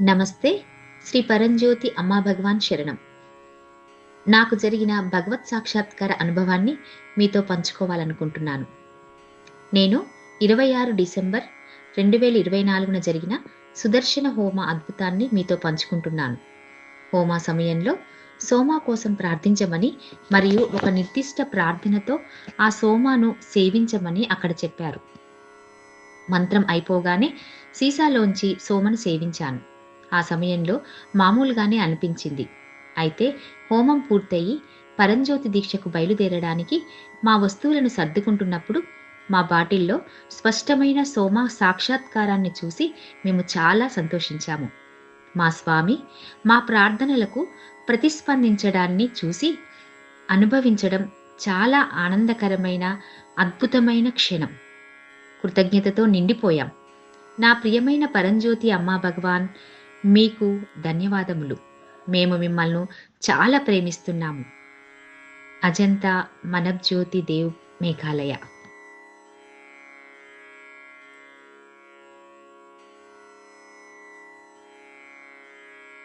నమస్తే. శ్రీ పరంజ్యోతి అమ్మా భగవాన్ శరణం. నాకు జరిగిన భగవత్ సాక్షాత్కార అనుభవాన్ని మీతో పంచుకోవాలనుకుంటున్నాను. నేను 26 డిసెంబర్ 2024న జరిగిన సుదర్శన హోమ అద్భుతాన్ని మీతో పంచుకుంటున్నాను. హోమ సమయంలో సోమ కోసం ప్రార్థించమని మరియు ఒక నిర్దిష్ట ప్రార్థనతో ఆ సోమను సేవించమని అక్కడ చెప్పారు. మంత్రం అయిపోగానే సీసాలోంచి సోమను సేవించాను. ఆ సమయంలో మామూలుగానే అనిపించింది. అయితే హోమం పూర్తయి పరంజ్యోతి దీక్షకు బయలుదేరడానికి మా వస్తువులను సర్దుకుంటున్నప్పుడు మా బాటిల్లో స్పష్టమైన సోమ సాక్షాత్కారాన్ని చూసి మేము చాలా సంతోషించాము. మా స్వామి మా ప్రార్థనలకు ప్రతిస్పందించడాన్ని చూసి అనుభవించడం చాలా ఆనందకరమైన, అద్భుతమైన క్షణం. కృతజ్ఞతతో నిండిపోయాం. నా ప్రియమైన పరంజ్యోతి అమ్మా భగవాన్, మీకు ధన్యవాదములు. మేము మిమ్మల్ని చాలా ప్రేమిస్తున్నాము. అజంతా మనబ్జ్యోతి దేవ్, మేఘాలయ.